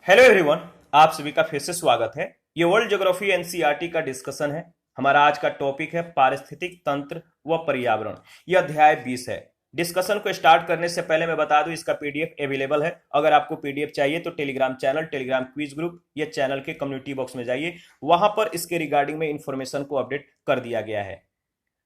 Hello everyone, आप सभी का फिर से स्वागत है। ये वर्ल्ड ज्योग्राफी एनसीईआरटी का डिस्कशन है। हमारा आज का टॉपिक है पारिस्थितिक तंत्र व पर्यावरण। यह अध्याय 20 है। डिस्कशन को स्टार्ट करने से पहले मैं बता दूं, इसका पीडीएफ अवेलेबल है। अगर आपको पीडीएफ चाहिए तो Telegram channel, Telegram quiz group या चैनल के कम्युनिटी बॉक्स में जाइए, वहां पर इसके रिगार्डिंग में इंफॉर्मेशन को अपडेट कर दिया गया है।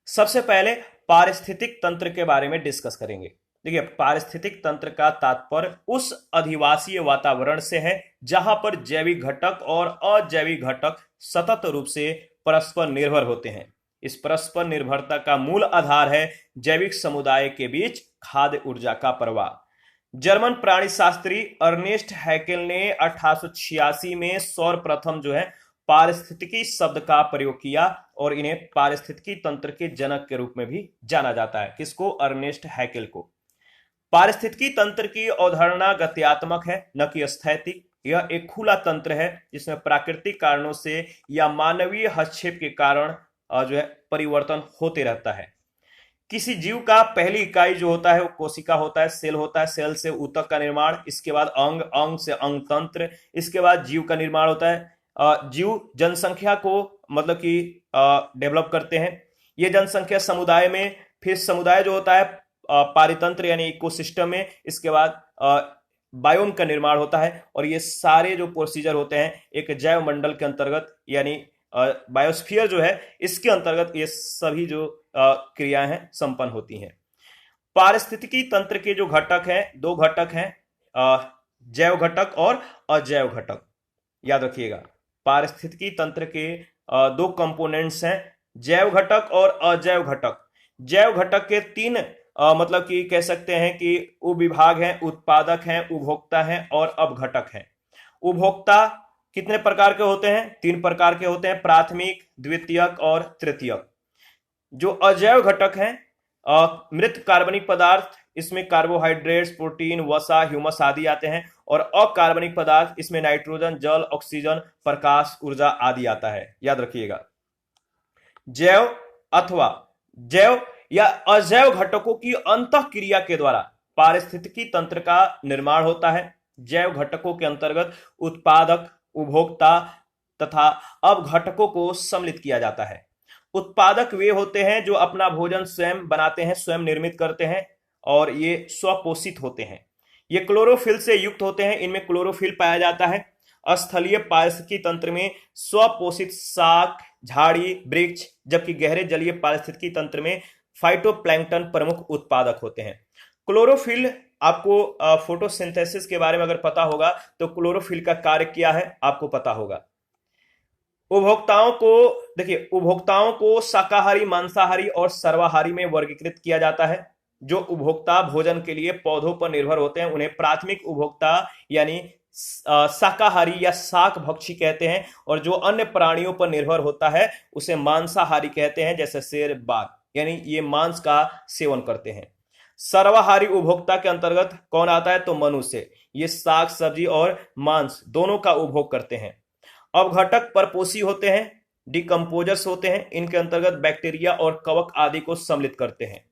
सबसे पहले पारिस्थितिक तंत्र के बारे में डिस्कस करेंगे। देखिए, पारिस्थितिक तंत्र का तात्पर्य उस अधिवासीय वातावरण से है जहां पर जैविक घटक और अजैविक घटक सतत रूप से परस्पर निर्भर होते हैं। इस परस्पर निर्भरता का मूल आधार है जैविक समुदाय के बीच खाद्य ऊर्जा का प्रवाह। जर्मन प्राणीशास्त्री अर्नेस्ट हैकेल ने 1886 में सर्वप्रथम पारिस्थितिकी शब्द का प्रयोग किया और इन्हें पारिस्थितिकी तंत्र के जनक के रूप में भी जाना जाता है। किसको? अर्नेस्ट हैकेल को। पारिस्थितिकी तंत्र की अवधारणा गत्यात्मक है, न कि स्थैतिक। यह एक खुला तंत्र है जिसमें प्राकृतिक कारणों से या मानवीय हस्तक्षेप के कारण परिवर्तन होते रहता है। किसी जीव का पहली इकाई जो होता है वो कोशिका होता है, सेल होता है। सेल से ऊतक का निर्माण, इसके बाद अंग, अंग से अंग तंत्र, इसके बाद जीव का निर्माण होता है। जीव जनसंख्या को डेवलप करते हैं। ये जनसंख्या समुदाय में, फिर समुदाय जो होता है पारितंत्र यानी इकोसिस्टम में, इसके बाद बायोम का निर्माण होता है। और ये सारे जो प्रोसीजर होते हैं एक जैव मंडल के अंतर्गत यानी बायोस्फीयर जो है इसके अंतर्गत ये सभी जो क्रियाएं हैं संपन्न होती हैं। पारिस्थितिकी तंत्र के जो घटक हैं, दो घटक हैं, जैव घटक और अजैव घटक। याद रखिएगा, पारिस्थितिकी तंत्र के दो कंपोनेंट्स हैं, जैव घटक और अजैव घटक। जैव घटक के तीन कह सकते हैं कि उपविभाग हैं, उत्पादक हैं, उपभोक्ता हैं और अपघटक हैं। उपभोक्ता कितने प्रकार के होते हैं? तीन प्रकार के होते हैं, प्राथमिक, द्वितीयक और तृतीयक। जो अजैव घटक हैं, मृत कार्बनिक पदार्थ, इसमें कार्बोहाइड्रेट्स, प्रोटीन, वसा, ह्यूमस आदि आते हैं। और अकार्बनिक पदार्थ, इसमें नाइट्रोजन, जल, ऑक्सीजन, प्रकाश, ऊर्जा आदि आता है। याद रखिएगा, जैव अथवा जैव या अजैव घटकों की अंतःक्रिया के द्वारा पारिस्थितिकी तंत्र का निर्माण होता है। जैव घटकों के अंतर्गत उत्पादक, उपभोक्ता तथा अपघटकों को सम्मिलित किया जाता है। उत्पादक वे होते हैं जो अपना भोजन स्वयं बनाते हैं, स्वयं निर्मित करते हैं और ये स्वपोषित होते हैं। ये क्लोरोफिल से युक्त होते हैं, इनमें क्लोरोफिल पाया जाता है। स्थलीय पारिस्थितिकी तंत्र में स्वपोषित शाक, झाड़ी, वृक्ष, जबकि गहरे जलीय पारिस्थितिकी तंत्र में फाइटोप्लैंक्टन प्रमुख उत्पादक होते हैं। क्लोरोफिल, आपको फोटोसिंथेसिस के बारे में अगर पता होगा तो क्लोरोफिल का कार्य क्या है आपको पता होगा। उपभोक्ताओं को शाकाहारी, मांसाहारी और सर्वाहारी में वर्गीकृत किया जाता है। जो उपभोक्ता भोजन के लिए पौधों पर निर्भर होते हैं उन्हें प्राथमिक उपभोक्ता यानी शाकाहारी या शाक भक्षी कहते हैं। और जो अन्य प्राणियों पर निर्भर होता है उसे मांसाहारी कहते हैं, जैसे शेर, बाघ, यानी ये मांस का सेवन करते हैं। सर्वाहारी उपभोक्ता के अंतर्गत कौन आता है? तो मनुष्य। ये साग, सब्जी और मांस दोनों का उपभोग करते हैं। अपघटक परपोषी होते हैं, डिकम्पोजर्स होते हैं। इनके अंतर्गत बैक्टीरिया और कवक आदि को सम्मिलित करते हैं।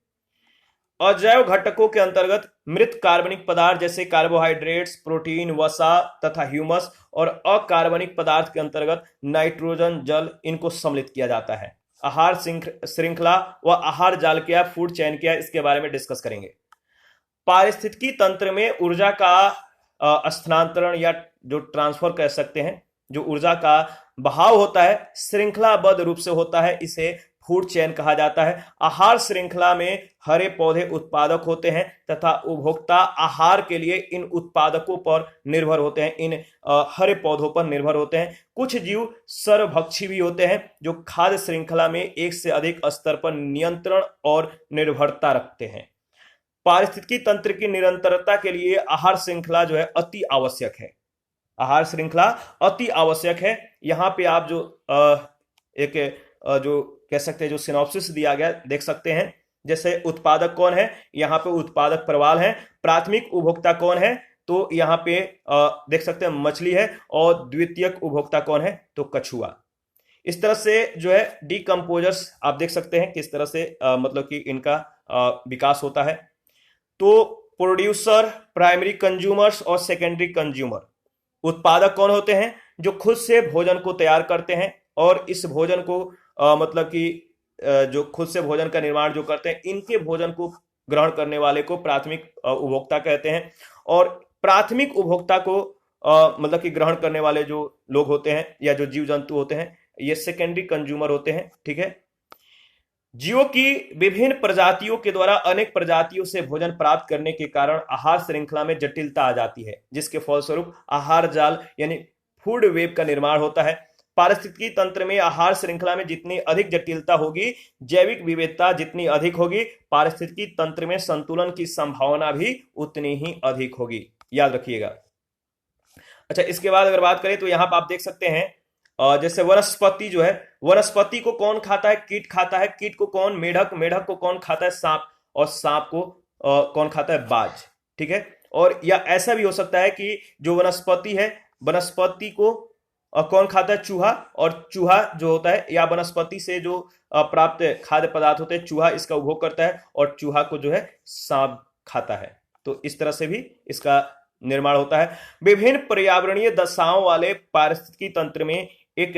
अजैव घटकों के अंतर्गत मृत कार्बनिक पदार्थ जैसे कार्बोहाइड्रेट्स, प्रोटीन, वसा तथा ह्यूमस और अकार्बनिक पदार्थ के अंतर्गत नाइट्रोजन, जल, इनको सम्मिलित किया जाता है। आहार श्रृंखला व आहार जाल क्या, फूड चेन क्या, इसके बारे में डिस्कस करेंगे। पारिस्थितिकी तंत्र में ऊर्जा का स्थानांतरण या जो ट्रांसफर कह सकते हैं, जो ऊर्जा का बहाव होता है श्रृंखलाबद्ध रूप से होता है, इसे फूड चेन कहा जाता है। आहार श्रृंखला में हरे पौधे उत्पादक होते हैं तथा उपभोक्ता आहार के लिए इन उत्पादकों पर निर्भर होते हैं, इन हरे पौधों पर निर्भर होते हैं। कुछ जीव सर्वभक्षी भी होते हैं जो खाद्य श्रृंखला में एक से अधिक स्तर पर नियंत्रण और निर्भरता रखते हैं। पारिस्थितिकी तंत्र की निरंतरता के लिए आहार श्रृंखला अति आवश्यक है। आहार श्रृंखला अति आवश्यक है। यहाँ पे आप जो कह सकते हैं, जो सिनॉप्सिस दिया गया देख सकते हैं। जैसे उत्पादक कौन है? यहाँ पे उत्पादक प्रवाल है। प्राथमिक उपभोक्ता कौन है? तो यहाँ पे देख सकते हैं मछली है। और द्वितीयक उपभोक्ता कौन है? तो कछुआ। इस तरह से डिकम्पोजर्स आप देख सकते हैं किस तरह से कि इनका विकास होता है। तो प्रोड्यूसर, प्राइमरी कंज्यूमर्स और सेकेंडरी कंज्यूमर, उत्पादक कौन होते हैं? जो खुद से भोजन को तैयार करते हैं और इस भोजन को मतलब कि जो खुद से भोजन का निर्माण जो करते हैं, इनके भोजन को ग्रहण करने वाले को प्राथमिक उपभोक्ता कहते हैं। और प्राथमिक उपभोक्ता को मतलब कि ग्रहण करने वाले जो लोग होते हैं या जो जीव जंतु होते हैं, ये सेकेंडरी कंज्यूमर होते हैं। ठीक है। जीवों की विभिन्न प्रजातियों के द्वारा अनेक प्रजातियों से भोजन प्राप्त करने के कारण आहार श्रृंखला में जटिलता आ जाती है, जिसके फलस्वरूप आहार जाल यानी फूड वेब का निर्माण होता है। पारिस्थितिकी तंत्र में आहार श्रृंखला में जितनी अधिक जटिलता होगी, जैविक विविधता जितनी अधिक होगी, पारिस्थितिकी तंत्र में संतुलन की संभावना भी उतनी ही अधिक होगी। याद रखिएगा। अच्छा, इसके बाद अगर बात करें तो यहाँ पर आप देख सकते हैं जैसे वनस्पति जो है, वनस्पति को कौन खाता है? कीट खाता है। कीट को कौन? मेढक। मेढक को कौन खाता है? सांप। और सांप को कौन खाता है? बाज। ठीक है। और या ऐसा भी हो सकता है कि जो वनस्पति है, वनस्पति को कौन खाता है? चूहा। और चूहा जो होता है या वनस्पति से जो प्राप्त खाद्य पदार्थ होते हैं, चूहा इसका उपभोग करता है और चूहा को जो है सांप खाता है। तो इस तरह से भी इसका निर्माण होता है। विभिन्न पर्यावरणीय दशाओं वाले पारिस्थितिकी तंत्र में एक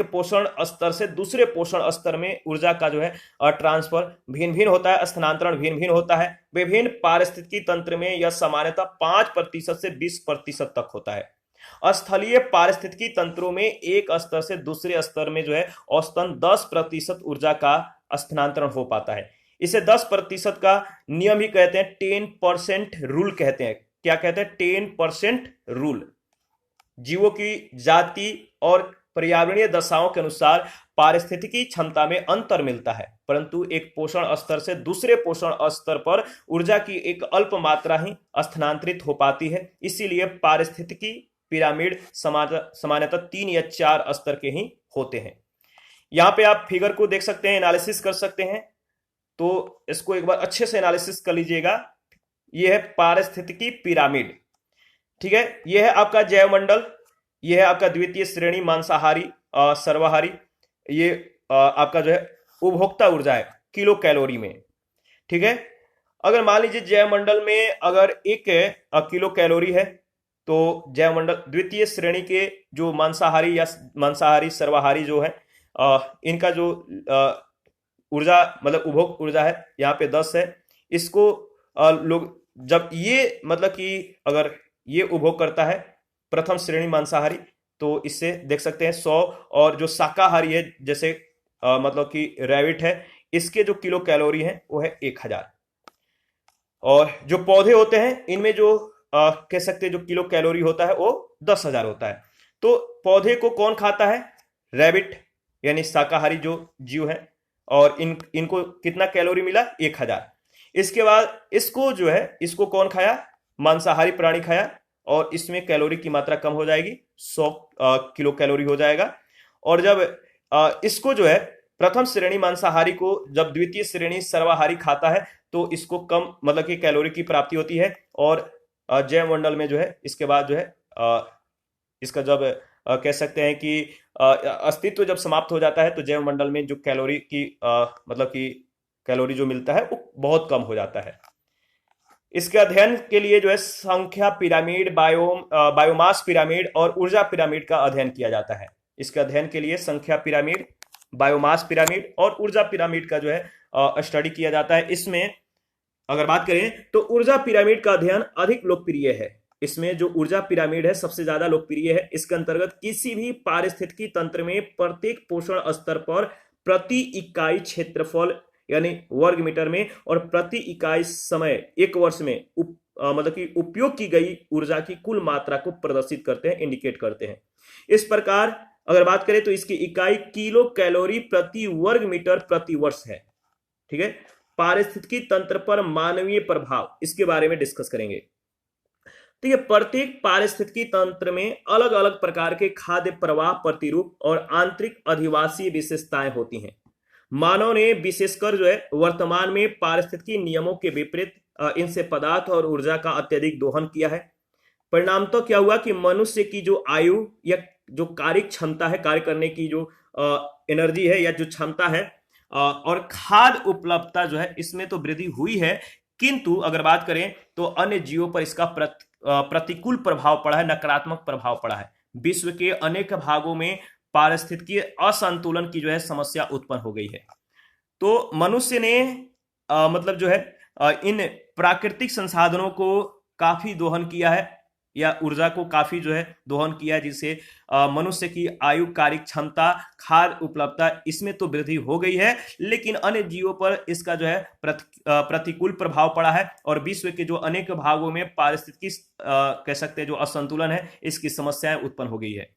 पोषण स्तर से दूसरे पोषण स्तर में ऊर्जा का जो है ट्रांसफर भिन्न भिन्न होता है, स्थानांतरण भिन्न भिन्न होता है। विभिन्न पारिस्थितिकी तंत्र में यह सामान्यतः 5% से 20% तक होता है। स्थलीय पारिस्थितिकी तंत्रों में एक स्तर से दूसरे स्तर में जो है औसतन 10% ऊर्जा का स्थानांतरण हो पाता है। इसे 10% का नियम ही कहते हैं, 10% रूल कहते हैं। क्या कहते हैं? 10% रूल। जीवों की जाति और पर्यावरणीय दशाओं के अनुसार पारिस्थितिकी क्षमता में अंतर मिलता है, परंतु एक पोषण स्तर से दूसरे पोषण स्तर पर ऊर्जा की एक अल्प मात्रा ही स्थानांतरित हो पाती है। इसीलिए पारिस्थितिकी पिरामिड सामान्यतः 3 या 4 स्तर के ही होते हैं। यहाँ पे आप फिगर को देख सकते हैं, एनालिसिस कर सकते हैं। तो इसको एक बार अच्छे से एनालिसिस कर लीजिएगा। यह है पारिस्थितिकी पिरामिड। ठीक है। यह है आपका जैवमंडल, यह है आपका द्वितीय श्रेणी मांसाहारी सर्वाहारी, ये आपका जो है उपभोक्ता ऊर्जा है किलो कैलोरी में। ठीक है। अगर मान लीजिए जैवमंडल में अगर 1 किलो कैलोरी है, तो जैवमंडल द्वितीय श्रेणी के जो मांसाहारी या मांसाहारी सर्वाहारी जो है इनका जो ऊर्जा मतलब उपभोग ऊर्जा है यहाँ पे 10 है। इसको लोग जब ये मतलब कि अगर ये उपभोग करता है प्रथम श्रेणी मांसाहारी, तो इससे देख सकते हैं 100। और जो शाकाहारी है जैसे मतलब कि रैबिट है, इसके जो किलो कैलोरी है वो है 1000। और जो पौधे होते हैं इनमें जो कह सकते हैं जो किलो कैलोरी होता है वो 10,000 होता है। तो पौधे को कौन खाता है? रैबिट यानी शाकाहारी जो जीव है। और इनको कितना कैलोरी मिला? 1000। इसके बाद इसको जो है इसको कौन खाया? मांसाहारी प्राणी खाया, और इसमें कैलोरी की मात्रा कम हो जाएगी, 100 किलो कैलोरी हो जाएगा। और जब इसको जो है प्रथम श्रेणी मांसाहारी को जब द्वितीय श्रेणी सर्वाहारी खाता है, तो इसको कम मतलब कि कैलोरी की प्राप्ति होती है। और जैवमंडल में जो है इसके बाद जो है इसका जब कह सकते हैं कि अस्तित्व जब समाप्त हो जाता है, तो जैवमंडल में जो कैलोरी की मतलब कि कैलोरी जो मिलता है वो बहुत कम हो जाता है। इसके अध्ययन के लिए जो है संख्या पिरामिड, बायोमास पिरामिड और ऊर्जा पिरामिड का अध्ययन किया जाता है। इसके अध्ययन के लिए संख्या पिरामिड, बायोमास पिरामिड और ऊर्जा पिरामिड का जो है स्टडी किया जाता है। इसमें अगर बात करें तो ऊर्जा पिरामिड का अध्ययन अधिक लोकप्रिय है। इसमें जो ऊर्जा पिरामिड है सबसे ज्यादा लोकप्रिय है। इसके अंतर्गत किसी भी पारिस्थितिकी तंत्र में प्रत्येक पोषण स्तर पर प्रति इकाई क्षेत्रफल यानी वर्ग मीटर में और प्रति इकाई समय 1 वर्ष में मतलब कि उपयोग की गई ऊर्जा की कुल मात्रा को प्रदर्शित करते हैं, इंडिकेट करते हैं। इस प्रकार अगर बात करें तो इसकी इकाई किलो कैलोरी प्रति वर्ग मीटर प्रति वर्ष है। ठीक है। पारिस्थितिकी तंत्र पर मानवीय प्रभाव, इसके बारे में डिस्कस करेंगे। तो ये प्रत्येक पारिस्थितिकी तंत्र में अलग अलग प्रकार के खाद्य प्रवाह प्रतिरूप और आंतरिक अधिवासीय विशेषताएं होती हैं। मानव ने विशेषकर जो है वर्तमान में पारिस्थितिकी नियमों के विपरीत इनसे पदार्थ और ऊर्जा का अत्यधिक दोहन किया है। परिणाम तो क्या हुआ कि मनुष्य की जो आयु या जो कार्य क्षमता है, कार्य करने की जो एनर्जी है या जो क्षमता है और खाद्य उपलब्धता जो है इसमें तो वृद्धि हुई है, किंतु अगर बात करें तो अन्य जीवों पर इसका प्रतिकूल प्रभाव पड़ा है, नकारात्मक प्रभाव पड़ा है। विश्व के अनेक भागों में पारिस्थितिकीय असंतुलन की जो है समस्या उत्पन्न हो गई है। तो मनुष्य ने मतलब जो है इन प्राकृतिक संसाधनों को काफी दोहन किया है, या ऊर्जा को काफी जो है दोहन किया है, जिससे मनुष्य की आयु, कार्य क्षमता, खाद्य उपलब्धता इसमें तो वृद्धि हो गई है, लेकिन अन्य जीवों पर इसका जो है प्रतिकूल प्रभाव पड़ा है और विश्व के जो अनेक भागों में पारिस्थितिकी कह सकते हैं जो असंतुलन है, इसकी समस्याएं उत्पन्न हो गई है।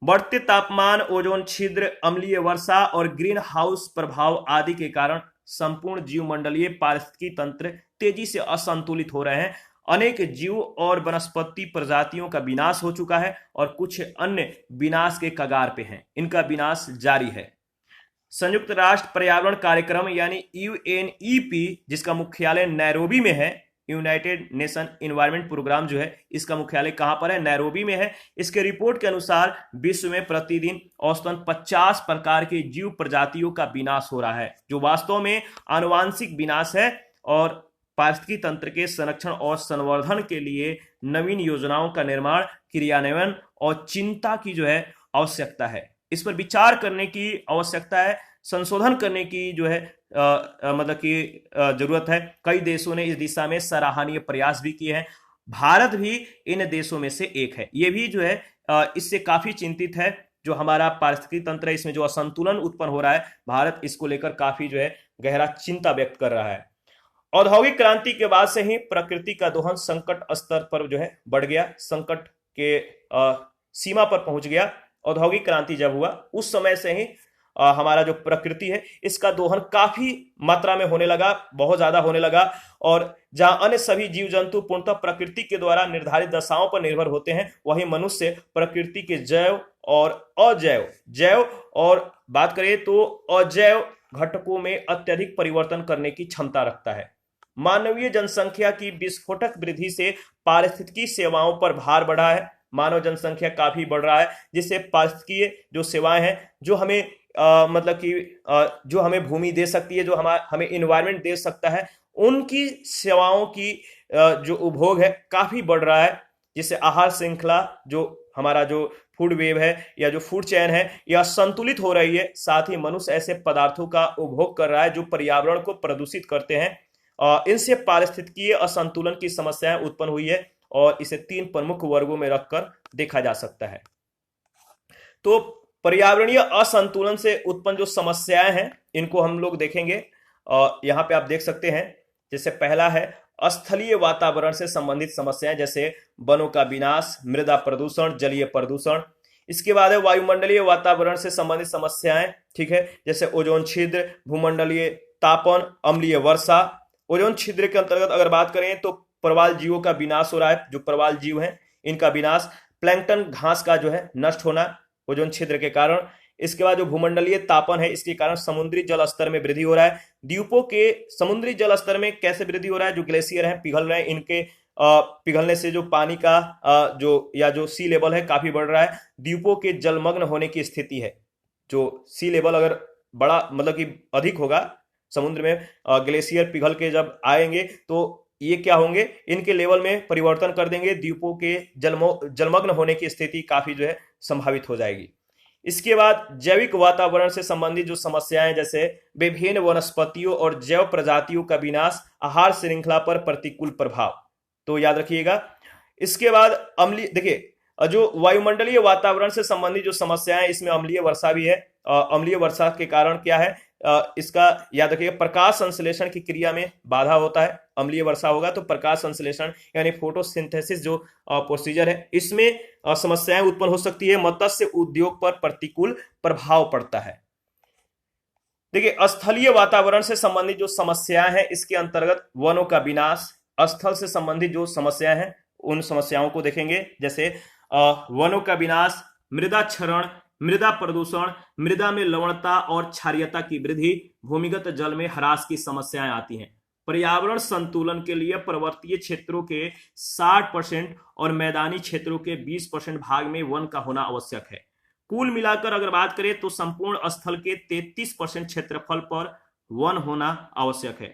बढ़ते तापमान, ओजोन छिद्र, अम्लीय वर्षा और ग्रीन हाउस प्रभाव आदि के कारण संपूर्ण जीवमंडलीय पारिस्थितिकी तंत्र तेजी से असंतुलित हो रहे हैं। अनेक जीव और वनस्पति प्रजातियों का विनाश हो चुका है और कुछ अन्य विनाश के कगार पे हैं, इनका विनाश जारी है। संयुक्त राष्ट्र पर्यावरण कार्यक्रम यानी यूएनईपी, जिसका मुख्यालय नैरोबी में है, यूनाइटेड नेशन इन्वायरमेंट प्रोग्राम जो है, इसका मुख्यालय कहां पर है? नैरोबी में है। इसके रिपोर्ट के अनुसार विश्व में प्रतिदिन औसतन 50 प्रकार के जीव प्रजातियों का विनाश हो रहा है, जो वास्तव में आनुवांशिक विनाश है और पारिस्थितिकी तंत्र के संरक्षण और संवर्धन के लिए नवीन योजनाओं का निर्माण, क्रियान्वयन और चिंता की जो है आवश्यकता है। इस पर विचार करने की आवश्यकता है, संशोधन करने की जो है मतलब की जरूरत है। कई देशों ने इस दिशा में सराहनीय प्रयास भी किए हैं। भारत भी इन देशों में से एक है। ये भी जो है इससे काफी चिंतित है। जो हमारा पारिस्थितिकी तंत्र है, इसमें जो असंतुलन उत्पन्न हो रहा है, भारत इसको लेकर काफी जो है गहरा चिंता व्यक्त कर रहा है। औद्योगिक क्रांति के बाद से ही प्रकृति का दोहन संकट स्तर पर जो है बढ़ गया, संकट के सीमा पर पहुंच गया। औद्योगिक क्रांति जब हुआ उस समय से ही हमारा जो प्रकृति है इसका दोहन काफी मात्रा में होने लगा, बहुत ज्यादा होने लगा। और जहां अन्य सभी जीव जंतु पूर्णतः प्रकृति के द्वारा निर्धारित दशाओं पर निर्भर होते हैं, वहीं मनुष्य प्रकृति के जैव और जैव और बात करें तो अजैव घटकों में अत्यधिक परिवर्तन करने की क्षमता रखता है। मानवीय जनसंख्या की विस्फोटक वृद्धि से पारिस्थितिकी सेवाओं पर भार बढ़ा है। मानव जनसंख्या काफी बढ़ रहा है, जिससे पारिस्थितिकीय जो सेवाएं हैं, जो हमें मतलब कि जो हमें भूमि दे सकती है, जो हमें इन्वायरमेंट दे सकता है, उनकी सेवाओं की जो उपभोग है काफी बढ़ रहा है, जिससे आहार श्रृंखला, जो हमारा जो फूड वेव है या जो फूड चेन है, यह संतुलित हो रही है। साथ ही मनुष्य ऐसे पदार्थों का उपभोग कर रहा है जो पर्यावरण को प्रदूषित करते हैं। इनसे पारिस्थितिकीय असंतुलन की समस्याएं उत्पन्न हुई है और इसे 3 प्रमुख वर्गों में रखकर देखा जा सकता है। तो पर्यावरणीय असंतुलन से उत्पन्न जो समस्याएं हैं, इनको हम लोग देखेंगे। यहाँ पे आप देख सकते हैं, जैसे पहला है स्थलीय वातावरण से संबंधित समस्याएं, जैसे वनों का विनाश, मृदा प्रदूषण, जलीय प्रदूषण। इसके बाद है वायुमंडलीय वातावरण से संबंधित समस्याएं, ठीक है, जैसे ओजोन छिद्र, भूमंडलीय तापन, अम्लीय वर्षा। ओजोन छिद्र के अंतर्गत अगर बात करें तो प्रवाल जीवों का विनाश हो रहा है, जो प्रवाल जीव हैं इनका विनाश, प्लैंकटन घास का जो है नष्ट होना ओजोन छिद्र के कारण। इसके बाद जो भूमंडलीय तापन है, इसके कारण समुद्री जल स्तर में वृद्धि हो रहा है। द्वीपों के समुद्री जल स्तर में कैसे वृद्धि हो रहा है? जो ग्लेशियर हैं पिघल रहे हैं, इनके पिघलने से जो पानी का जो सी लेवल है काफी बढ़ रहा है। द्वीपों के जलमग्न होने की स्थिति है। जो सी लेवल अगर बड़ा मतलब कि अधिक होगा समुद्र में, ग्लेशियर पिघल के जब आएंगे तो ये क्या होंगे, इनके लेवल में परिवर्तन कर देंगे, द्वीपों के जलमग्न होने की स्थिति काफी जो है संभावित हो जाएगी। इसके बाद जैविक वातावरण से संबंधित जो समस्याएं, जैसे विभिन्न वनस्पतियों और जैव प्रजातियों का विनाश, आहार श्रृंखला पर प्रतिकूल प्रभाव, तो याद रखिएगा। इसके बाद अम्लीय, देखिए जो वायुमंडलीय वातावरण से संबंधित जो समस्याएं, इसमें अम्लीय वर्षा भी है। अम्लीय वर्षा के कारण क्या है, इसका याद रखिएगा, प्रकाश संश्लेषण की क्रिया में बाधा होता है। अम्लीय वर्षा होगा तो प्रकाश संश्लेषण यानी फोटोसिंथेसिस जो प्रोसीजर है, इसमें समस्याएं उत्पन्न हो सकती है। मत्स्य उद्योग पर प्रतिकूल प्रभाव पड़ता है। देखिए स्थलीय वातावरण से संबंधित जो समस्याएं हैं, इसके अंतर्गत वनों का विनाश, स्थल से संबंधित जो समस्याएं हैं उन समस्याओं को देखेंगे, जैसे वनों का विनाश, मृदा क्षरण, मृदा प्रदूषण, मृदा में लवणता और क्षारीयता की वृद्धि, भूमिगत जल में ह्रास की समस्याएं आती हैं। पर्यावरण संतुलन के लिए पर्वतीय क्षेत्रों के 60% और मैदानी क्षेत्रों के 20% भाग में वन का होना आवश्यक है। कुल मिलाकर अगर बात करें तो संपूर्ण स्थल के 33% क्षेत्रफल पर वन होना आवश्यक है,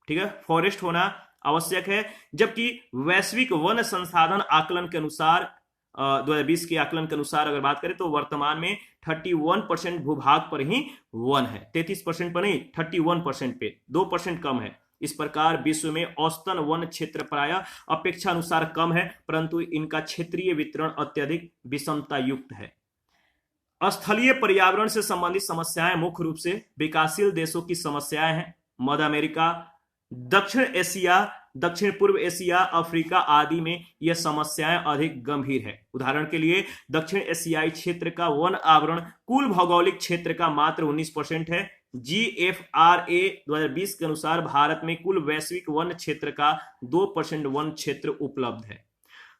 ठीक है, फॉरेस्ट होना आवश्यक है, जबकि वैश्विक वन संसाधन आकलन के अनुसार 2020 के आकलन के अनुसार अगर बात करें तो वर्तमान में 31% भूभाग पर ही वन है, 33% पर नहीं, 31% पे, 2% कम है। इस प्रकार विश्व में औसतन वन क्षेत्र प्रायः अपेक्षानुसार कम है, परंतु इनका क्षेत्रीय वितरण अत्यधिक विषमता युक्त है। स्थलीय पर्यावरण से संबंधित समस्याएं मुख्य रूप से विकासशील देशों की समस्याएं हैं। मध्य अमेरिका, दक्षिण एशिया, दक्षिण पूर्व एशिया, अफ्रीका आदि में यह समस्याएं अधिक गंभीर है। उदाहरण के लिए दक्षिण एशियाई क्षेत्र का वन आवरण कुल भौगोलिक क्षेत्र का मात्र 19% है। GFRA 2020 के अनुसार भारत में कुल वैश्विक वन क्षेत्र का 2% वन क्षेत्र उपलब्ध है।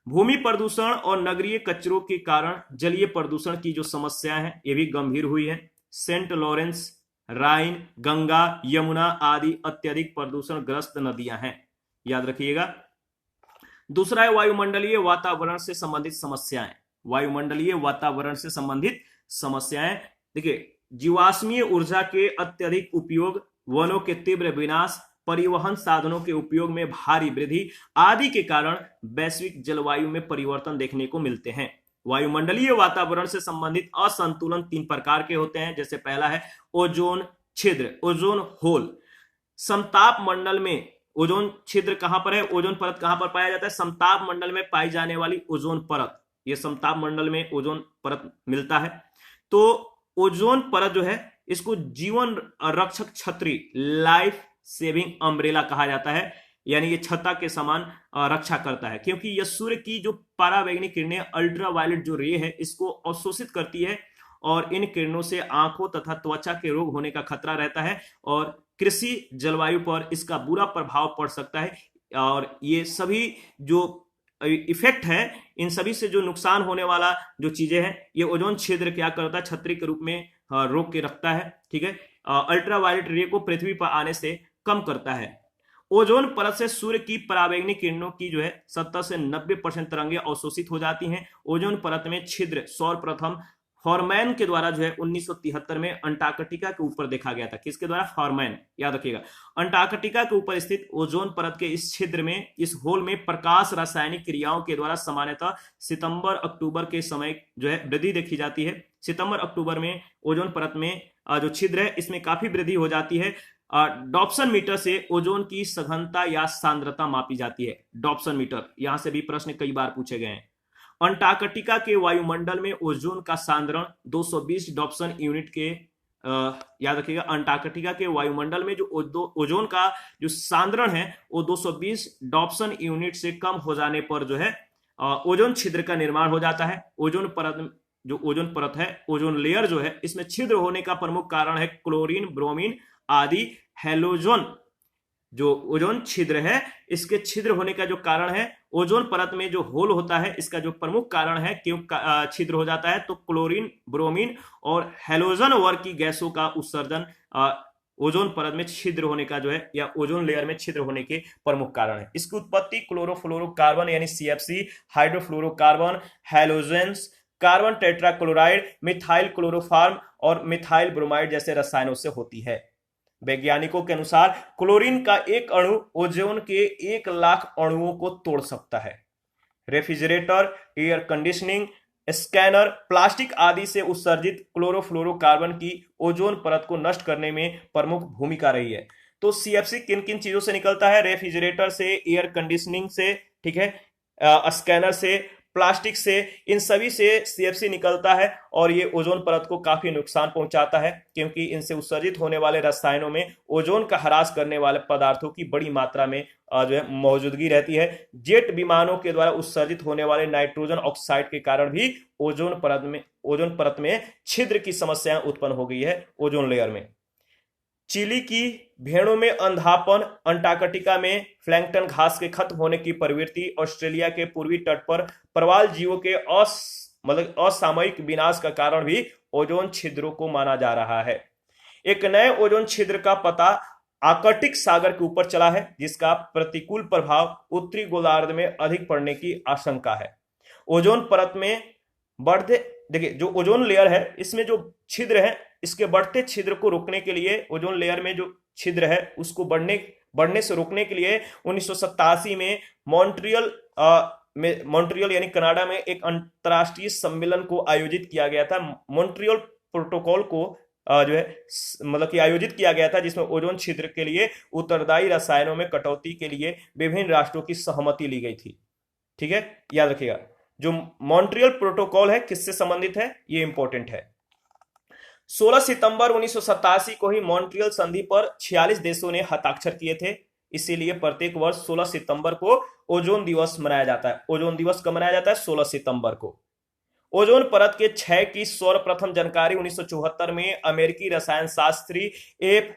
भूमि प्रदूषण और नगरीय कचरों के कारण जलीय प्रदूषण की जो समस्याएं हैं ये भी गंभीर हुई है। सेंट लॉरेंस, राइन, गंगा, यमुना आदि अत्यधिक प्रदूषण ग्रस्त नदियां हैं, याद रखिएगा। दूसरा है वायुमंडलीय वातावरण से संबंधित समस्याएं। वायुमंडलीय वातावरण से संबंधित समस्याएं, देखिए, जीवाश्मीय ऊर्जा के अत्यधिक उपयोग, वनों के तीव्र विनाश, परिवहन साधनों के उपयोग में भारी वृद्धि आदि के कारण वैश्विक जलवायु में परिवर्तन देखने को मिलते हैं। वायुमंडलीय वातावरण से संबंधित असंतुलन 3 प्रकार के होते हैं। जैसे पहला है ओजोन छिद्र, ओजोन होल। समताप मंडल में ओजोन छिद्र कहां पर है, ओजोन परत कहां पर पाया जाता है? समताप मंडल में पाई जाने वाली ओजोन परत, यह समताप मंडल में ओजोन परत मिलता है। तो ओजोन परत जो है इसको जीवन रक्षक छतरी, लाइफ सेविंग अम्ब्रेला कहा जाता है, यानी ये छता के समान रक्षा करता है, क्योंकि यह सूर्य की जो परावैंगनिक किरणें, अल्ट्रावायलेट जो रे है, इसको अवशोषित करती है और इन किरणों से आंखों तथा त्वचा के रोग होने का खतरा रहता है और कृषि जलवायु पर इसका बुरा प्रभाव पड़ सकता है। और ये सभी जो इफेक्ट है, इन सभी से जो नुकसान होने वाला जो चीजें हैं, ये ओजोन छिद्र क्या करता है? छतरी के रूप में रोक के रखता है, ठीक है। अल्ट्रावायलेट रे को पृथ्वी पर आने से कम करता है। ओजोन परत से सूर्य की परावैंगनिक किरणों की जो है 70 से 90% तरंगें अवशोषित हो जाती हैं। ओजोन परत में छिद्र सर्वप्रथम फॉरमैन के द्वारा जो है 1973 में अंटार्कटिका के ऊपर देखा गया था। किसके द्वारा? फॉरमैन, याद रखिएगा। अंटार्कटिका के ऊपर स्थित ओजोन परत के इस छिद्र में, इस होल में प्रकाश रासायनिक क्रियाओं के द्वारा सामान्यतः सितंबर अक्टूबर के समय जो है वृद्धि देखी जाती है। सितंबर अक्टूबर में ओजोन परत में जो छिद्र है इसमें काफी वृद्धि हो जाती है। डॉप्सन मीटर से ओजोन की सघनता या सांद्रता मापी जाती है। डॉप्सन मीटर, यहां से भी प्रश्न कई बार पूछे गए हैं। अंटार्कटिका के वायुमंडल में ओजोन का सांद्रण 220 डॉप्सन यूनिट के, याद रखिएगा, अंटार्कटिका के वायुमंडल में जो ओजोन का जो सांद्रण है वो 220 डॉप्सन यूनिट से कम हो जाने पर जो है ओजोन छिद्र का निर्माण हो जाता है। ओजोन परत, जो ओजोन परत है, ओजोन लेयर जो है, इसमें छिद्र होने का प्रमुख कारण है क्लोरीन, ब्रोमीन आदि हैलोजन। जो ओजोन छिद्र है, इसके छिद्र होने का जो कारण है, ओजोन परत में जो होल होता है, इसका जो प्रमुख कारण है क्यों छिद्र हो जाता है, तो क्लोरीन, ब्रोमीन और हैलोजन वर्ग की गैसों का उत्सर्जन ओजोन परत में छिद्र होने का जो है, या ओजोन लेयर में छिद्र होने के प्रमुख कारण है। इसकी उत्पत्ति क्लोरोफ्लोरोकार्बन यानी CFC, hydrofluorocarbon, halogens, carbon tetrachloride, methyl chloroform और मिथाइल ब्रोमाइड जैसे रसायनों से होती है। वैज्ञानिकों के अनुसार क्लोरीन का एक अणु ओजोन के 1 लाख अणुओं को तोड़ सकता है। Refrigerator, air conditioning, scanner, plastic आदि से उत्सर्जित क्लोरोफ्लोरोकार्बन की ओजोन परत को नष्ट करने में प्रमुख भूमिका रही है। तो CFC किन किन चीजों से निकलता है? रेफ्रिजरेटर से, एयर कंडीशनिंग से, ठीक है, स्कैनर से, प्लास्टिक से, इन सभी से CFC निकलता है और ये ओजोन परत को काफी नुकसान पहुंचाता है, क्योंकि इनसे उत्सर्जित होने वाले रसायनों में ओजोन का ह्रास करने वाले पदार्थों की बड़ी मात्रा में जो है मौजूदगी रहती है। जेट विमानों के द्वारा उत्सर्जित होने वाले नाइट्रोजन ऑक्साइड के कारण भी ओजोन परत में छिद्र की समस्या उत्पन्न हो गई है ओजोन लेयर में। चिली की भेड़ों में अंधापन, अंटार्कटिका में प्लैंकटन घास के खत्म होने की प्रवृत्ति, ऑस्ट्रेलिया के पूर्वी तट पर प्रवाल जीवों के असामयिक विनाश का कारण भी ओजोन छिद्रों को माना जा रहा है। एक नए ओजोन छिद्र का पता आर्कटिक सागर के ऊपर चला है, जिसका प्रतिकूल प्रभाव उत्तरी गोलार्ध में अधिक पड़ने की आशंका है। ओजोन परत में बढ़ते, देखिए, जो ओजोन लेयर है इसमें जो छिद्र है, इसके बढ़ते छिद्र को रोकने के लिए ओजोन लेयर में जो छिद्र है उसको बढ़ने से रोकने के लिए 1987 में मॉन्ट्रियल यानी कनाडा में एक अंतर्राष्ट्रीय सम्मेलन को आयोजित किया गया था। मॉन्ट्रियल प्रोटोकॉल को जो है मतलब कि आयोजित किया गया था, जिसमें ओजोन छिद्र के लिए उत्तरदायी रसायनों में कटौती के लिए विभिन्न राष्ट्रों की सहमति ली गई थी। ठीक है, याद रखिएगा जो मॉन्ट्रियल प्रोटोकॉल है किससे संबंधित है, ये इंपॉर्टेंट है। 16 सितंबर 1987 को ही मॉन्ट्रियल संधि पर 46 देशों ने हस्ताक्षर किए थे। इसीलिए प्रत्येक वर्ष 16 सितंबर को ओजोन दिवस मनाया जाता है। ओजोन दिवस कब मनाया जाता है? 16 सितंबर को। ओजोन परत के क्षय की सर्वप्रथम जानकारी 1974 में अमेरिकी रसायन शास्त्री एफ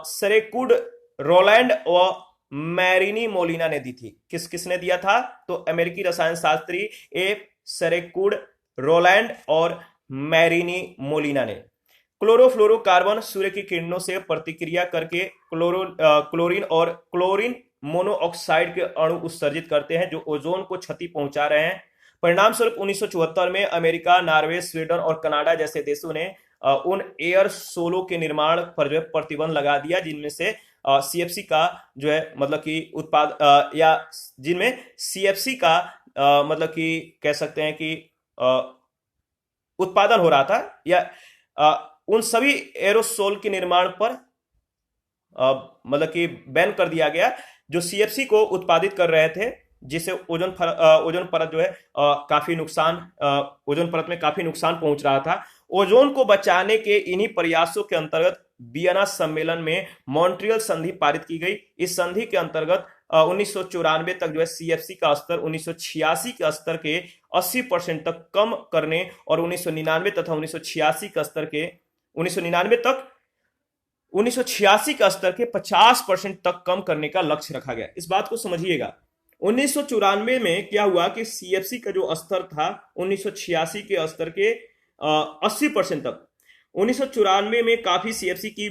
सेरेकुड रोलैंड और मैरिनी मोलिना ने दी थी। किसने दिया था? तो अमेरिकी रसायन शास्त्री एफ सेरेकुड रोलैंड और मैरिनी मोलिना ने। क्लोरोफ्लोरोकार्बन सूर्य की किरणों से प्रतिक्रिया करके क्लोरीन और क्लोरीन मोनोऑक्साइड के अणु उत्सर्जित करते हैं जो ओजोन को क्षति पहुंचा रहे हैं। परिणाम स्वरूप 1974 में अमेरिका, नॉर्वे, स्वीडन और कनाडा जैसे देशों ने उन एयर सोलो के निर्माण पर जो है प्रतिबंध लगा दिया, जिनमें से सीएफसी का जो है मतलब कि उत्पाद या जिनमें सीएफसी का मतलब कि कह सकते हैं कि उत्पादन हो रहा था, या उन सभी एरोसोल के निर्माण पर मतलब कि बैन कर दिया गया जो सीएफसी को उत्पादित कर रहे थे, जिससे ओजोन परत जो है ओजोन परत में काफी नुकसान पहुंच रहा था। ओजोन को बचाने के इन्हीं प्रयासों के अंतर्गत वियना सम्मेलन में मॉन्ट्रियल संधि पारित की गई। इस संधि के अंतर्गत 1994 तक जो है सीएफसी का स्तर 1986 के स्तर के 80% तक कम करने और 1999 तथा 1986 का स्तर के 1999 तक 1986 का स्तर के 50% तक कम करने का लक्ष्य रखा गया। इस बात को समझिएगा। 1994 में क्या हुआ कि सीएफसी का जो स्तर था 1986 के स्तर के 80% तक, 1994 में काफी सीएफसी की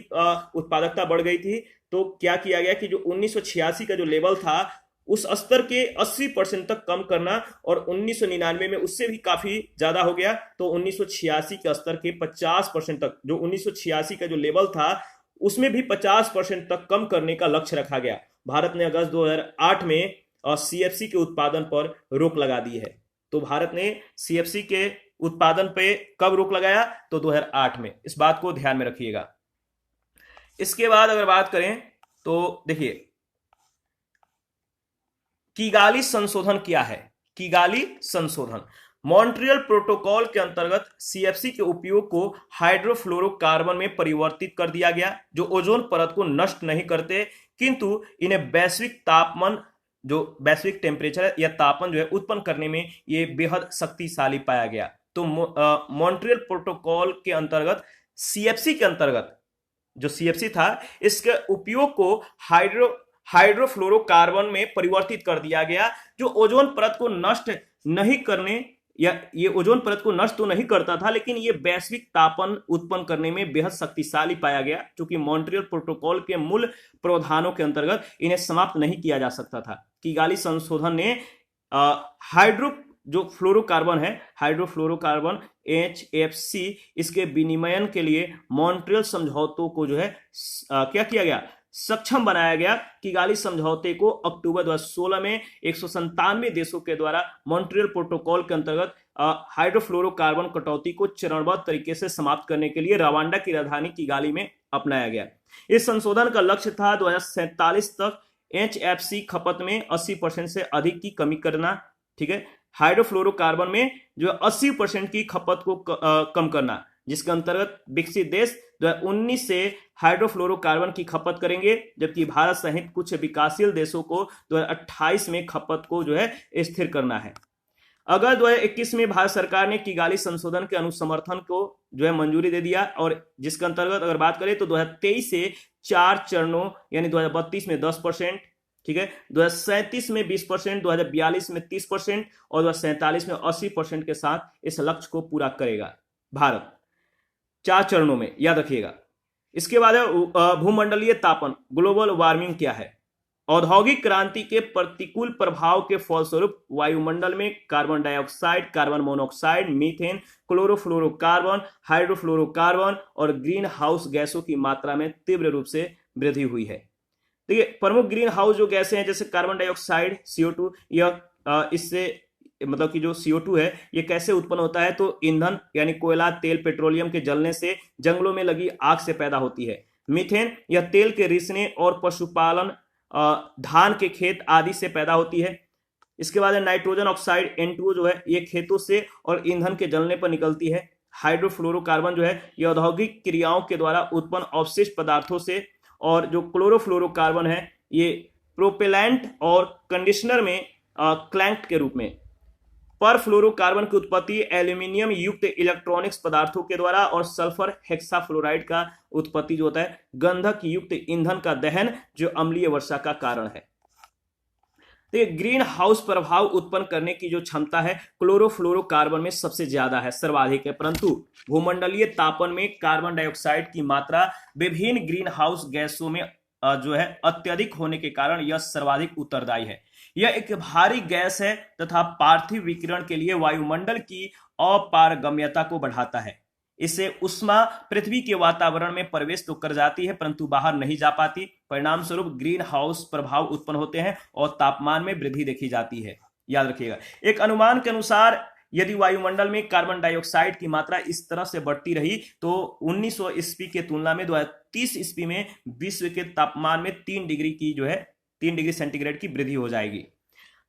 उत्पादकता बढ़ गई थी। तो क्या किया गया कि जो 1986 का जो लेवल था उस स्तर के 80% तक कम करना, और 1999 में उससे भी काफी ज्यादा हो गया। तो 1986 के स्तर के 50% तक, जो 1986 का जो लेवल था उसमें भी 50% तक कम करने का लक्ष्य रखा गया। भारत ने अगस्त 2008 में सीएफसी के उत्पादन पर रोक लगा दी है। तो भारत ने सीएफसी के उत्पादन पे कब रोक लगाया? तो 2008 में। इस बात को ध्यान में रखिएगा। इसके बाद अगर बात करें तो देखिए किगाली संशोधन क्या है। किगाली संशोधन मॉन्ट्रियल प्रोटोकॉल के अंतर्गत सीएफसी के उपयोग को हाइड्रोफ्लोरोकार्बन में परिवर्तित कर दिया गया, जो ओजोन परत को नष्ट नहीं करते, किंतु इन्हें वैश्विक टेम्परेचर या तापमान जो है उत्पन्न करने में ये बेहद शक्तिशाली पाया गया। तो मॉन्ट्रियल प्रोटोकॉल के अंतर्गत सीएफसी के अंतर्गत जो सीएफसी था इसके उपयोग को हाइड्रोफ्लोरोकार्बन में परिवर्तित कर दिया गया, जो ओजोन परत को नष्ट नहीं करने या ये ओजोन परत को नष्ट तो नहीं करता था, लेकिन ये वैश्विक तापमान उत्पन्न करने में बेहद शक्तिशाली पाया गया, क्योंकि मॉन्ट्रियल प्रोटोकॉल के मूल प्रावधानों के अंतर्गत इन्हें समाप्त नहीं किया जा सकता था। किगाली संशोधन ने जो फ्लोरोकार्बन है हाइड्रोफ्लोरोकार्बन HFC इसके विनिमयन के लिए मॉन्ट्रियल समझौतों को जो है क्या किया गया? सक्षम बनाया गया। किगाली समझौते को अक्टूबर 2016 में 197 देशों के द्वारा मॉन्ट्रियल प्रोटोकॉल के अंतर्गत हाइड्रोफ्लोरोकार्बन कटौती को चरणबद्ध तरीके से समाप्त करने के लिए रवांडा की राजधानी किगाली में अपनाया गया। इस संशोधन का लक्ष्य था 2047 तक HFC खपत में 80% से अधिक की कमी करना। ठीक है, हाइड्रोफ्लोरोकार्बन में जो 80% की खपत को कम करना, जिसके अंतर्गत विकसित देश 2019 से हाइड्रोफ्लोरोकार्बन की खपत करेंगे, जबकि भारत सहित कुछ विकासशील देशों को 2028 में खपत को जो है स्थिर करना है। अगस्त 2021 में भारत सरकार ने किगाली संशोधन के अनुसमर्थन को जो है मंजूरी दे दिया, और जिसके अंतर्गत अगर बात करें तो 2023 से 4 चरणों यानी 2032 में 10%, ठीक है, 2037 में 20%, 2042 में 30% और 2047 में 80% के साथ इस लक्ष्य को पूरा करेगा भारत। 4 चरणों में, याद रखिएगा। इसके बाद है भूमंडलीय तापन, ग्लोबल वार्मिंग क्या है। औद्योगिक क्रांति के प्रतिकूल प्रभाव के फलस्वरूप वायुमंडल में carbon dioxide, carbon monoxide, methane, chlorofluorocarbon, hydrofluorocarbon और ग्रीन हाउस गैसों की मात्रा में तीव्र रूप से वृद्धि हुई है। देखिए प्रमुख ग्रीन हाउस जो गैसें हैं जैसे कार्बन डाइऑक्साइड, CO2, यह इससे मतलब कि जो CO2 है ये कैसे उत्पन्न होता है, तो ईंधन यानी कोयला, तेल, पेट्रोलियम के जलने से जंगलों में लगी आग से पैदा होती है। मीथेन यह तेल के रिसने और पशुपालन, धान के खेत आदि से पैदा होती है। इसके बाद नाइट्रोजन ऑक्साइड N2O जो है ये खेतों से और ईंधन के जलने पर निकलती है। हाइड्रोफ्लोरोकार्बन जो है ये औद्योगिक क्रियाओं के द्वारा उत्पन्न अवशिष्ट पदार्थों से, और जो क्लोरोफ्लोरोकार्बन है ये प्रोपेलेंट और कंडीशनर में क्लैंक के रूप में। पर फ्लोरोकार्बन की उत्पत्ति एल्यूमिनियम युक्त इलेक्ट्रॉनिक्स पदार्थों के द्वारा, और सल्फर हेक्साफ्लोराइड का उत्पत्ति जो होता है गंधक युक्त ईंधन का दहन जो अम्लीय वर्षा का कारण है। तो ये ग्रीन हाउस प्रभाव उत्पन्न करने की जो क्षमता है क्लोरोफ्लोरोकार्बन में सबसे ज्यादा है, सर्वाधिक है, परंतु भूमंडलीय तापन में कार्बन डाइऑक्साइड की मात्रा विभिन्न ग्रीन हाउस गैसों में जो है अत्यधिक होने के कारण यह सर्वाधिक उत्तरदायी है। यह एक भारी गैस है तथा पार्थिव विकिरण के लिए वायुमंडल की अपारगम्यता को बढ़ाता है। इससे उष्मा पृथ्वी के वातावरण में प्रवेश तो कर जाती है परंतु बाहर नहीं जा पाती। परिणाम स्वरूप ग्रीन हाउस प्रभाव उत्पन्न होते हैं और तापमान में वृद्धि देखी जाती है। याद रखिएगा, एक अनुमान के अनुसार यदि वायुमंडल में कार्बन डाइऑक्साइड की मात्रा इस तरह से बढ़ती रही तो 1900 ईस्वी के तुलना में 2030 ईस्वी में विश्व के तापमान में 3 डिग्री सेंटीग्रेड की वृद्धि हो जाएगी।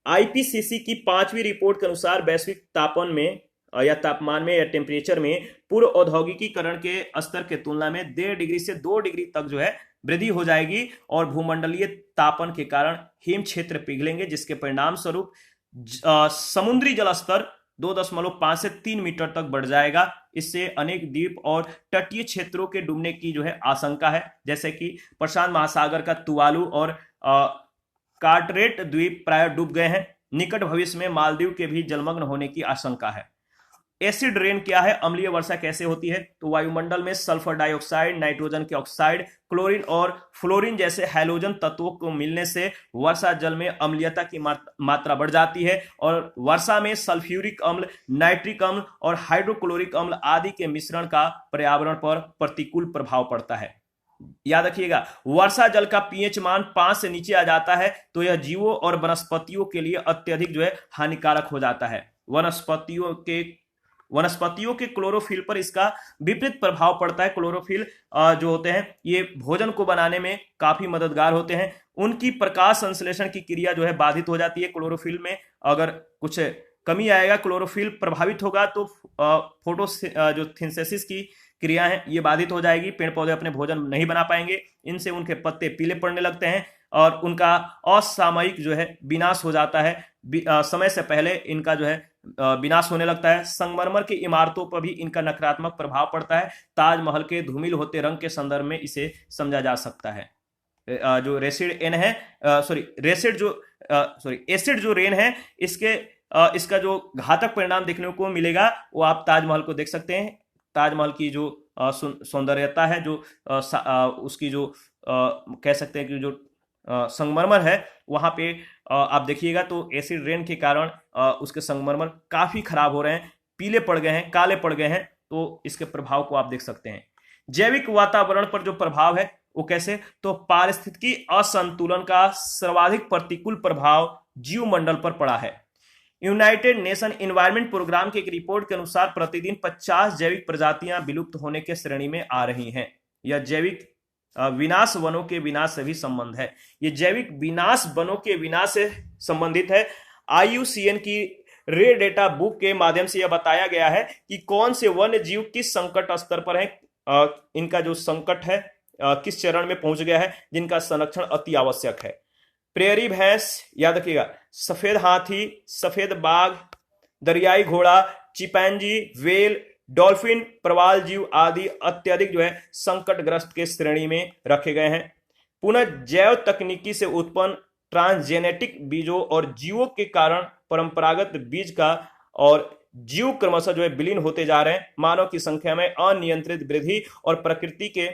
IPCC की 5वीं रिपोर्ट के अनुसार वैश्विक तापमान में या टेम्परेचर में पूर्व औद्योगिकीकरण के स्तर के तुलना में 1.5 डिग्री से 2 डिग्री तक जो है वृद्धि हो जाएगी, और भूमंडलीय तापन के कारण हिम क्षेत्र पिघलेंगे, जिसके परिणाम स्वरूप समुद्री जल स्तर 2.5 से 3 मीटर तक बढ़ जाएगा। इससे अनेक द्वीप और तटीय क्षेत्रों के डूबने की जो है आशंका है, जैसे कि प्रशांत महासागर का तुवालू और कार्टरेट द्वीप प्राय डूब गए हैं। निकट भविष्य में मालदीव के भी जलमग्न होने की आशंका है। एसिड रेन क्या है, अम्लीय वर्षा कैसे होती है, तो वायुमंडल में सल्फर डाइऑक्साइड, नाइट्रोजन के ऑक्साइड, क्लोरीन और फ्लोरीन जैसे हैलोजन तत्वों को मिलने से वर्षा जल में अम्लीयता की मात्रा बढ़ जाती है, और वर्षा में सल्फ्यूरिक अम्ल, नाइट्रिक अम्ल और हाइड्रोक्लोरिक अम्ल आदि के मिश्रण का पर्यावरण पर प्रतिकूल प्रभाव पड़ता है। याद रखिएगा, वर्षा जल का pH मान 5 से नीचे आ जाता है तो यह जीवों और वनस्पतियों के लिए अत्यधिक जो है हानिकारक हो जाता है। वनस्पतियों के क्लोरोफिल पर इसका विपरीत प्रभाव पड़ता है। क्लोरोफिल जो होते हैं ये भोजन को बनाने में काफी मददगार होते हैं। उनकी प्रकाश संश्लेषण की क्रिया जो है बाधित हो जाती है। क्लोरोफिल में अगर कुछ कमी आएगा, क्लोरोफिल प्रभावित होगा तो फोटोसिंथेसिस की क्रिया है ये बाधित हो जाएगी। पेड़ पौधे अपने भोजन नहीं बना पाएंगे, इनसे उनके पत्ते पीले पड़ने लगते हैं और उनका असामयिक जो है विनाश हो जाता है। समय से पहले इनका जो है विनाश होने लगता है। संगमरमर की इमारतों पर भी इनका नकारात्मक प्रभाव पड़ता है। ताजमहल के धूमिल होते रंग के संदर्भ में इसे समझा जा सकता है। जो एसिड जो रेन है इसका जो घातक परिणाम देखने को मिलेगा वो आप ताजमहल को देख सकते हैं। ताजमहल की जो सौंदर्यता है, जो उसकी जो कह सकते हैं कि जो संगमरमर है वहां पे आप देखिएगा तो एसिड रेन के कारण उसके संगमरमर काफी खराब हो रहे हैं, पीले पड़ गए हैं, काले पड़ गए हैं। तो इसके प्रभाव को आप देख सकते हैं। जैविक वातावरण पर जो प्रभाव है वो कैसे, तो पारिस्थितिकी असंतुलन का सर्वाधिक प्रतिकूल प्रभाव जीवमंडल पर पड़ा है। यूनाइटेड नेशन एनवायरनमेंट प्रोग्राम की एक रिपोर्ट के अनुसार प्रतिदिन 50 जैविक प्रजातियां विलुप्त होने के श्रेणी में आ रही हैं। यह जैविक विनाश वनों के विनाश से भी संबंध है। ये जैविक विनाश वनों के विनाश से संबंधित है। IUCN की रेयर डेटा बुक के माध्यम से यह बताया गया है कि कौन से वन्य जीव किस संकट स्तर पर है, इनका जो संकट है किस चरण में पहुंच गया है, जिनका संरक्षण अति आवश्यक है। प्रेयरी भैंस, याद रखिएगा, सफेद हाथी, सफेद बाघ, दरियाई घोड़ा, चिंपैंजी, व्हेल, डॉल्फिन, प्रवाल जीव आदि अत्यधिक जो है संकटग्रस्त के श्रेणी में रखे गए हैं। पुनः जैव तकनीकी से उत्पन्न ट्रांसजेनेटिक बीजों और जीवों के कारण परंपरागत बीज का और जीव क्रमशः जो है विलीन होते जा रहे हैं। मानव की संख्या में अनियंत्रित वृद्धि और प्रकृति के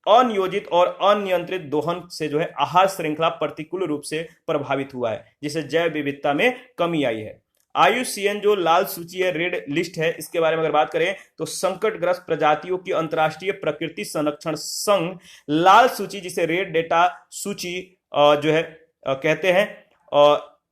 अनियोजित और अनियंत्रित दोहन से जो है आहार श्रृंखला प्रतिकूल रूप से प्रभावित हुआ है, जिससे जैव विविधता में कमी आई है। IUCN जो लाल सूची है, रेड लिस्ट है, इसके बारे में अगर बात करें तो संकटग्रस्त प्रजातियों की अंतर्राष्ट्रीय प्रकृति संरक्षण संघ लाल सूची, जिसे रेड डेटा सूची जो है कहते हैं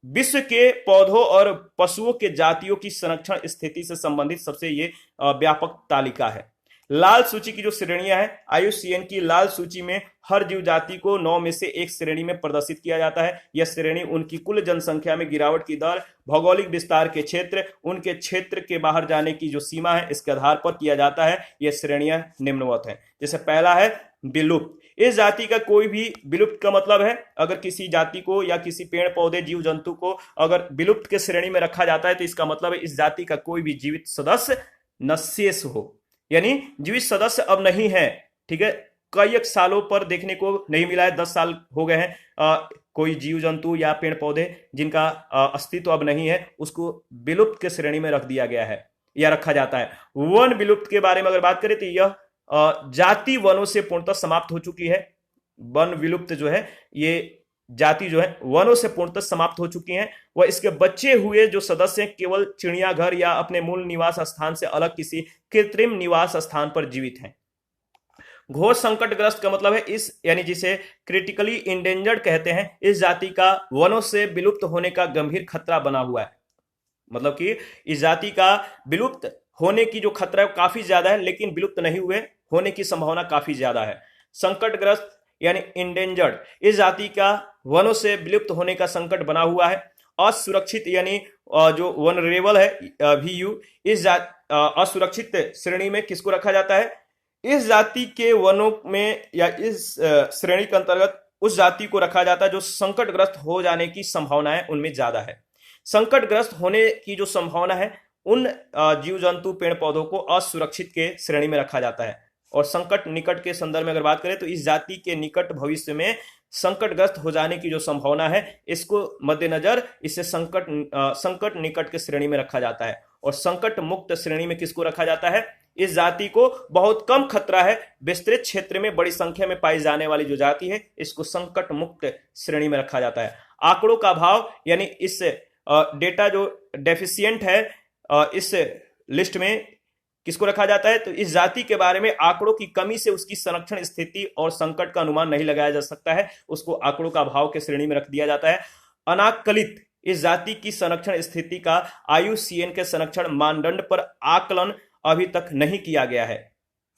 विश्व के पौधों और पशुओं के जातियों की संरक्षण स्थिति से संबंधित सबसे ये व्यापक तालिका है। लाल सूची की जो श्रेणियां हैं, IUCN की लाल सूची में हर जीव जाति को 9 में से एक श्रेणी में प्रदर्शित किया जाता है। यह श्रेणी उनकी कुल जनसंख्या में गिरावट की दर, भौगोलिक विस्तार के क्षेत्र, उनके क्षेत्र के बाहर जाने की जो सीमा है, इसके आधार पर किया जाता है। यह श्रेणियां निम्नवत हैं। जैसे पहला है विलुप्त। इस जाति का कोई भी, विलुप्त का मतलब है अगर किसी जाति को या किसी पेड़ पौधे जीव जंतु को अगर विलुप्त के श्रेणी में रखा जाता है तो इसका मतलब है इस जाति का कोई भी जीवित सदस्य न शेष हो, यानी जीवित सदस्य अब नहीं है। ठीक है, कई एक सालों पर देखने को नहीं मिला है, 10 साल हो गए हैं, कोई जीव जंतु या पेड़ पौधे जिनका अस्तित्व अब नहीं है, उसको विलुप्त के श्रेणी में रख दिया गया है या रखा जाता है। वन विलुप्त के बारे में अगर बात करें तो यह जाति वनों से पूर्णतः समाप्त हो चुकी है। वन विलुप्त जो है, ये जाति जो है वनों से पूर्णतः समाप्त हो चुकी हैं। वह इसके बचे हुए जो सदस्य केवल चिड़ियाघर या अपने मूल निवास स्थान से अलग किसी कृत्रिम निवास स्थान पर जीवित हैं। घोर संकटग्रस्त का मतलब है इस, यानी जिसे क्रिटिकली इंडेंजर्ड कहते हैं, इस जाति का वनों से विलुप्त होने का गंभीर खतरा बना हुआ है। मतलब कि इस जाति का विलुप्त होने की जो खतरा है काफी ज्यादा है, लेकिन विलुप्त नहीं हुए होने की संभावना काफी ज्यादा है। संकटग्रस्त यानी इंडेंजर्ड, इस जाति का वनों से विलुप्त होने का संकट बना हुआ है। असुरक्षित यानी जो वनरेबल है, VU, इस असुरक्षित श्रेणी में किसको रखा जाता है? इस जाति के वनों में या इस श्रेणी के अंतर्गत उस जाति को रखा जाता है जो संकटग्रस्त हो जाने की संभावनाएं उनमें ज्यादा है। संकटग्रस्त होने की जो संभावना है, उन जीव जंतु पेड़ पौधों को असुरक्षित के श्रेणी में रखा जाता है। और संकट निकट के संदर्भ में अगर बात करें तो इस जाति के निकट भविष्य में संकटग्रस्त हो जाने की जो संभावना है, इसको मद्देनजर इसे संकट निकट के श्रेणी में रखा जाता है। और संकट मुक्त श्रेणी में किसको रखा जाता है? इस जाति को बहुत कम खतरा है, विस्तृत क्षेत्र में बड़ी संख्या में पाई जाने वाली जो जाति है, इसको संकट मुक्त श्रेणी में रखा जाता है। आंकड़ों का अभाव यानी इस डेटा जो डेफिशिएंट है, इस लिस्ट में किसको रखा जाता है? तो इस जाति के बारे में आंकड़ों की कमी से उसकी संरक्षण स्थिति और संकट का अनुमान नहीं लगाया जा सकता है, उसको आंकड़ों का अभाव के श्रेणी में रख दिया जाता है। अनाकलित, इस जाति की संरक्षण स्थिति का IUCN के संरक्षण मानदंड पर आकलन अभी तक नहीं किया गया है।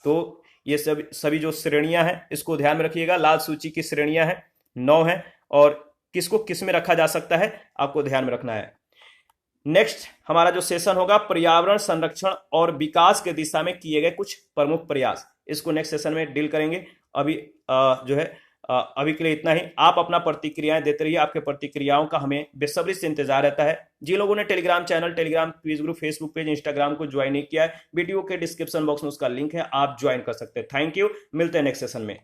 तो ये सभी जो श्रेणियां हैं इसको ध्यान में रखिएगा। लाल सूची की श्रेणियां हैं, 9 हैं, और किसको किस में रखा जा सकता है आपको ध्यान में रखना है। नेक्स्ट हमारा जो सेशन होगा, पर्यावरण संरक्षण और विकास के दिशा में किए गए कुछ प्रमुख प्रयास, इसको नेक्स्ट सेशन में डील करेंगे। अभी जो है अभी के लिए इतना ही। आप अपना प्रतिक्रियाएं देते रहिए, आपके प्रतिक्रियाओं का हमें बेसब्री से इंतजार रहता है। जिन लोगों ने Telegram channel, Telegram quiz group, Facebook page, Instagram को ज्वाइन नहीं किया है, वीडियो के डिस्क्रिप्शन बॉक्स में उसका लिंक है, आप ज्वाइन कर सकते हैं। थैंक यू, मिलते हैं नेक्स्ट सेशन में।